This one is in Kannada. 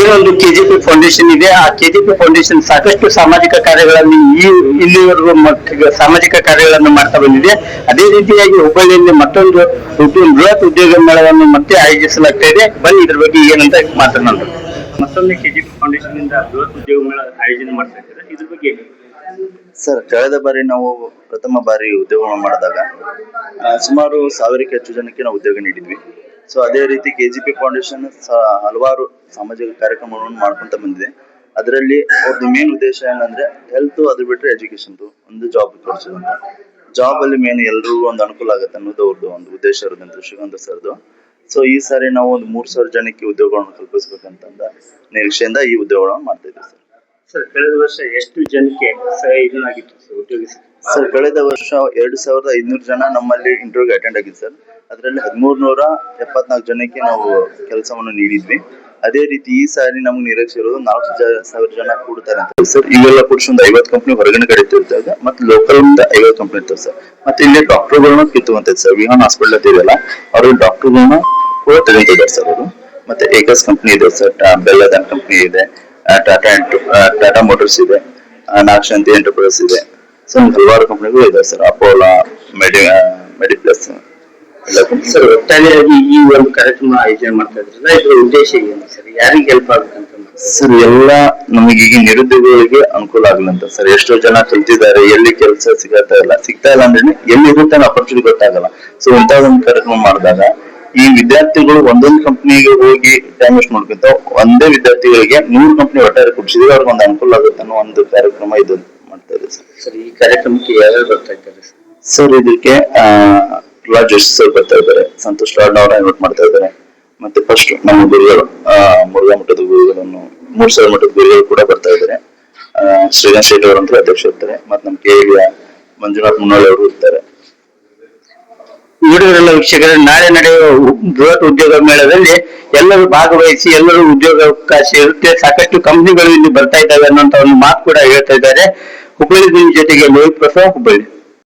ಏನೊಂದು ಕೆಜಿಪಿ ಫೌಂಡೇಶನ್ ಇದೆ. ಆ ಕೆಜಿಪಿ ಫೌಂಡೇಶನ್ ಸಾಕಷ್ಟು ಸಾಮಾಜಿಕ ಕಾರ್ಯಗಳನ್ನು ಇಲ್ಲಿವರೆಗೂ ಸಾಮಾಜಿಕ ಕಾರ್ಯಗಳನ್ನು ಮಾಡ್ತಾ ಬಂದಿದೆ. ಅದೇ ರೀತಿಯಾಗಿ ಹುಬ್ಬಳ್ಳಿಯಲ್ಲಿ ಮತ್ತೊಂದು ಬೃಹತ್ ಉದ್ಯೋಗ ಮೇಳವನ್ನು ಮತ್ತೆ ಆಯೋಜಿಸಲಾಗ್ತಾ ಇದೆ. ಬನ್ನಿ ಇದ್ರ ಬಗ್ಗೆ ಏನಂತ ಮಾತನಾಡೋಣ. ಮತ್ತೊಮ್ಮೆ ಕೆಜಿಪಿ ಫೌಂಡೇಶನ್ ಇಂದ ಬೃಹತ್ ಉದ್ಯೋಗ ಮೇಳ ಆಯೋಜನೆ ಮಾಡ್ತಾ ಇದ್ದಾರೆ, ಇದ್ರ ಬಗ್ಗೆ ಸರ್, ಕಳೆದ ಬಾರಿ ನಾವು ಪ್ರಥಮ ಬಾರಿ ಉದ್ಯೋಗ ಮಾಡಿದಾಗ ಸುಮಾರು 1000ಕ್ಕೆ ಹೆಚ್ಚು ಜನಕ್ಕೆ ನಾವು ಉದ್ಯೋಗ ನೀಡಿದ್ವಿ. ಸೊ ಅದೇ ರೀತಿ ಕೆಜಿಪಿ ಫೌಂಡೇಶನ್ ಹಲವಾರು ಸಾಮಾಜಿಕ ಕಾರ್ಯಕ್ರಮಗಳನ್ನು ಮಾಡ್ಕೊಂತ ಬಂದಿದೆ. ಅದರಲ್ಲಿ ಅವ್ರದ್ದು ಮೇನ್ ಉದ್ದೇಶ ಏನಂದ್ರೆ ಹೆಲ್ತ್, ಅದು ಬಿಟ್ಟರೆ ಎಜುಕೇಶನ್, ಒಂದು ಜಾಬ್ ಕೊಡ್ಸೋದಂತ. ಜಾಬ್ ಅಲ್ಲಿ ಮೇನ್ ಎಲ್ರಿಗೂ ಒಂದು ಅನುಕೂಲ ಆಗುತ್ತೆ ಅನ್ನೋದು ಅವ್ರದ್ದು ಒಂದು ಉದ್ದೇಶ ಇರೋದಂತ ಶ್ರೀಗಂಧ ಸರ್ದು. ಸೊ ಈ ಸಾರಿ ನಾವು ಒಂದು 3000 ಜನಕ್ಕೆ ಉದ್ಯೋಗಗಳನ್ನು ಕಲ್ಪಿಸ್ಬೇಕಂತ ನಿರೀಕ್ಷೆಯಿಂದ ಈ ಉದ್ಯೋಗಗಳನ್ನು ಮಾಡ್ತಾ ಇದ್ದೀವಿ ಸರ್. ಸರ್, ಕಳೆದ ವರ್ಷ ಎಷ್ಟು ಜನಕ್ಕೆ ಉದ್ಯೋಗ? ಸರ್, ಕಳೆದ ವರ್ಷ 2500 ಜನ ನಮ್ಮಲ್ಲಿ ಇಂಟರ್ವ್ಯೂಗೆ ಅಟೆಂಡ್ ಆಗಿದ್ದು ಸರ್. ಅದರಲ್ಲಿ 1374 ಜನಕ್ಕೆ ನಾವು ಕೆಲಸವನ್ನು ನೀಡಿದ್ವಿ. ಅದೇ ರೀತಿ ಈ ಸಾರಿ ನಮ್ಗೆ ನಿರೀಕ್ಷೆ ಇರೋದು 4000 ಜನ ಕೂಡ್ತಾರೆ ಅಂತ ಸರ್. ಇವೆಲ್ಲ ಕೂಡಿಸಿ ಒಂದು 50 ಕಂಪ್ನಿ ಹೊರಗಡೆ ಕಡೆ ಇರ್ತಾರೆ, ಮತ್ತೆ ಲೋಕಲ್ 50 ಕಂಪ್ನಿ ಇರ್ತಾರೆ ಸರ್. ಮತ್ತೆ ಇಲ್ಲಿ ಡಾಕ್ಟರ್ಗಳನ್ನ ಕಿತ್ತುವಂತದ್ದು ಸರ್. ವಿಹಾನ್ ಹಾಸ್ಪಿಟಲ್ ಅಂತ ಇದೆಯಲ್ಲ, ಅವ್ರಿಗೆ ಡಾಕ್ಟರ್ಗಳನ್ನ ಕೂಡ ತೆಗಿತಿದ್ದಾರೆ ಸರ್ ಅವರು. ಮತ್ತೆ ಏಕಸ್ ಕಂಪ್ನಿ ಇದೆ ಸರ್, ಬೆಲ್ಲದನ್ ಕಂಪ್ನಿ ಇದೆ, ಟಾಟಾ ಮೋಟರ್ಸ್ ಇದೆ, ನಾಗಶಾಂತಿ ಎಂಟರ್ಪ್ರೈಸ್ ಇದೆ. ಸೊ ಹಲವಾರು ಕಂಪ್ನಿಗಳು ಇದಾವೆ ಸರ್. Apollo, ಮೆಡಿಪ್ಲಸ್ sir. ಒಟ್ಟಾರೆಯಾಗಿ ಈ ಒಂದು ಕಾರ್ಯಕ್ರಮ ಆಯೋಜನೆ ಮಾಡ್ತಾ ಇದ್ರಲ್ಲ, ಇದ್ರ ಉದ್ದೇಶ ಏನು ಸರ್? ಯಾರಿಗೆ ಹೆಲ್ಪ್ ಆಗುತ್ತಂತ ಸರ್? ಎಲ್ಲ ನಮಗೆ ಈಗ ನಿರುದ್ಯೋಗಿಗಳಿಗೆ ಅನುಕೂಲ ಆಗ್ಲಂತ ಸರ್. ಎಷ್ಟೋ ಜನ ಕಲ್ತಿದ್ದಾರೆ, ಎಲ್ಲಿ ಕೆಲಸ ಸಿಗ್ತಾ ಇಲ್ಲ ಅಂದ್ರೆ ಎಲ್ಲಿ ಇರುತ್ತೆ ಅಪರ್ಚುನಿಟಿ ಗೊತ್ತಾಗಲ್ಲ. ಸೊ ಇಂಥ ಒಂದು ಕಾರ್ಯಕ್ರಮ ಮಾಡಿದಾಗ ಈ ವಿದ್ಯಾರ್ಥಿಗಳು ಒಂದೊಂದು ಕಂಪ್ನಿಗೆ ಹೋಗಿ ಟೈಮ್ ವೇಸ್ಟ್ ಮಾಡ್ಕೊಂತ ಒಂದೇ ವಿದ್ಯಾರ್ಥಿಗಳಿಗೆ 100 ಕಂಪ್ನಿ ಒಟ್ಟಾರೆ ಕೊಡ್ಸಿದ್ರೆ ಅವ್ರಿಗೆ ಒಂದು ಅನುಕೂಲ ಆಗುತ್ತೆ ಅನ್ನೋ ಒಂದು ಕಾರ್ಯಕ್ರಮ ಇದು ಮಾಡ್ತಾ ಇದೆ ಸರ್. ಸರ್, ಈ ಕಾರ್ಯಕ್ರಮಕ್ಕೆ ಯಾರು ಬರ್ತಾ ಇದ್ದಾರೆ ಸರ್? ಇದಕ್ಕೆ ಪ್ರಹ್ಲಾದ್ ಜೋಶಿ ಸರ್ ಬರ್ತಾ ಇದ್ದಾರೆ, ಸಂತೋಷ್ ಲಾಡ್ ಅವರ ಇನ್ವೈಟ್ ಮಾಡ್ತಾ ಇದ್ದಾರೆ. ಮತ್ತೆ ಫಸ್ಟ್ ನಮ್ಮ ಗುರುಗಳು ಮುರುಘಾ ಮಠದ ಗುರುಗಳನ್ನು, 3000 ಮಠದ ಗುರುಗಳು ಕೂಡ ಬರ್ತಾ ಇದ್ದಾರೆ. ಶ್ರೀನಾಥ್ ಶೆಟ್ಟಿ ಅವರಂತೂ ಅಧ್ಯಕ್ಷ ಇರ್ತಾರೆ. ಮತ್ತೆ ನಮ್ಮ KAD ಮಂಜುನಾಥ್ ಮುನ್ನೋಳಿ ಅವರು ಇರ್ತಾರೆ. ನೋಡಿದ್ರಲ್ಲ ವೀಕ್ಷಕರೇ, ನಾಳೆ ನಡೆಯುವ ಬೃಹತ್ ಉದ್ಯೋಗ ಮೇಳದಲ್ಲಿ ಎಲ್ಲರೂ ಭಾಗವಹಿಸಿ ಎಲ್ಲರೂ ಉದ್ಯೋಗಾವಕಾಶ ಇರುತ್ತೆ. ಸಾಕಷ್ಟು ಕಂಪನಿಗಳು ಇಲ್ಲಿ ಬರ್ತಾ ಇದ್ದಾವೆ ಅನ್ನೋಂತ ಒಂದು ಮಾತು ಕೂಡ ಹೇಳ್ತಾ ಇದ್ದಾರೆ. ಹುಬ್ಬಳ್ಳಿ ಜೊತೆಗೆ ಲೋಹಿತ್ ಪ್ರಸಾದ್, ಹುಬ್ಬಳ್ಳಿ.